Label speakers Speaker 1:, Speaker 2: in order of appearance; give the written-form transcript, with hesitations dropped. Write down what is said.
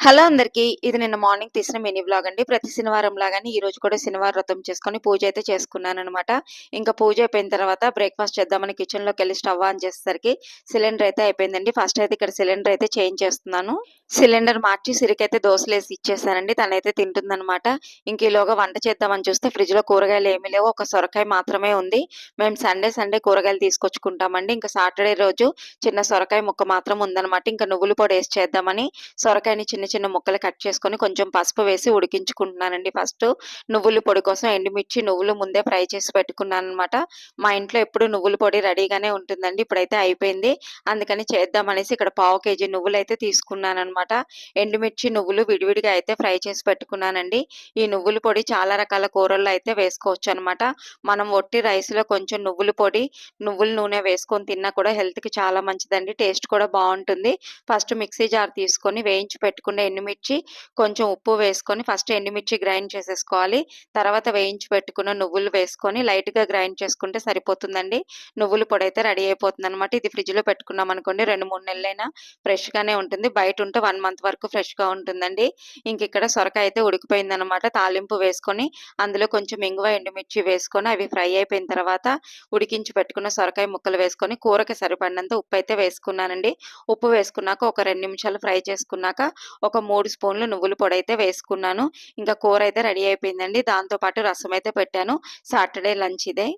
Speaker 1: Hello అందరికీ. ఇది నిన్న మార్నింగ్ తీసిన మినీ వ్లాగ్ అండి. ప్రతి శనివారం లాగానే ఈరోజు కూడా శనివారం వ్రతం చేసుకొని పూజ అయితే చేసుకున్నాననమాట. ఇంకా పూజ అయిపోయిన తర్వాత బ్రేక్‌ఫాస్ట్ చేద్దామని కిచెన్‌లోకెళ్ళి స్టవ్ ఆన్ చేసేసరికి సిలిండర్ అయితే అయిపోయిందండి. ఫస్ట్ అయితే ఇక్కడ సిలిండర్ అయితే చేంజ్ చేస్తున్నాను. సిలిండర్ మార్చి సిరికైతే దోసలేసి ఇచ్చేసానండి. తనైతే తింటుందనమాట. ఇంక ఈలోగా వంట చేద్దామని చూస్తే ఫ్రిడ్జ్‌లో కూరగాయలు ఏమీ లేవు. ఒక సొరకాయ మాత్రమే ఉంది. మేము సండే కూరగాయలు తీసుకొచ్చుకుంటామండి. ఇంకా సాటర్‌డే రోజు చిన్న సొరకాయ ముక్క మాత్రం ఉందనమాట. ఇంకా నువ్వుల పొడేసి చేద్దామని సొరకాయని చిన్న చిన్న ముక్కలు కట్ చేసుకొని కొంచెం పసుపు వేసి ఉడికించుకుంటున్నానండి ఫస్టు. నువ్వుల పొడి కోసం ఎండుమిర్చి, నువ్వులు ముందే ఫ్రై చేసి పెట్టుకున్నాననమాట. మా ఇంట్లో ఎప్పుడు నువ్వుల పొడి రెడీగానే ఉంటుందండి. ఇప్పుడైతే అయిపోయింది. అందుకని చేద్దామనేసి ఇక్కడ పావు కేజీ నువ్వులైతే తీసుకున్నాననమాట. ఎండుమిర్చి, నువ్వులు విడివిడిగా అయితే ఫ్రై చేసి పెట్టుకున్నానండి. ఈ నువ్వుల పొడి చాలా రకాల కూరల్లో అయితే వేసుకోవచ్చనమాట. మనం ఒట్టి రైస్‌లో కొంచెం నువ్వుల పొడి, నువ్వుల నూనె వేసుకొని తిన్నా కూడా హెల్త్‌కి చాలా మంచిదండి. టేస్ట్ కూడా బావుంటుంది. ఫస్ట్ మిక్సీ జార్ తీసుకొని వేయించి పెట్టుకున్న ఎండుమిర్చి, కొంచెం ఉప్పు వేసుకొని ఫస్ట్ ఎండుమిర్చి గ్రైండ్ చేసేసుకోవాలి. తర్వాత వేయించి పెట్టుకున్న నువ్వులు వేసుకొని లైట్‌గా గ్రైండ్ చేసుకుంటే సరిపోతుందండి. నువ్వుల పొడైతే రెడీ అయిపోతుందనమాట. ఇది ఫ్రిడ్జ్‌లో పెట్టుకున్నామనుకోండి 2, 3 నెలలైనా ఫ్రెష్‌గానే ఉంటుంది. బయటుంటే 1 మంత్ వరకు ఫ్రెష్‌గా ఉంటుందండి. ఇంకిక్కడ సొరకాయ అయితే ఉడికిపోయిందనమాట. తాలింపు వేసుకొని అందులో కొంచెం ఇంగువ, ఎండుమిర్చి వేసుకొని అవి ఫ్రై అయిపోయిన తర్వాత ఉడికించి పెట్టుకున్న సొరకాయ ముక్కలు వేసుకొని కూరకి సరిపడినంత ఉప్పైతే వేసుకున్నానండి. ఉప్పు వేసుకున్నాక ఒక 2 నిమిషాలు ఫ్రై చేసుకున్నాక ఒక 3 స్పూన్లు నువ్వుల పొడైతే వేసుకున్నాను. ఇంకా కూరైతే రెడీ అయిపోయిందండి. దాంతో పాటు రసమైతే పెట్టాను. సాటర్‌డే లంచ్ ఇదే.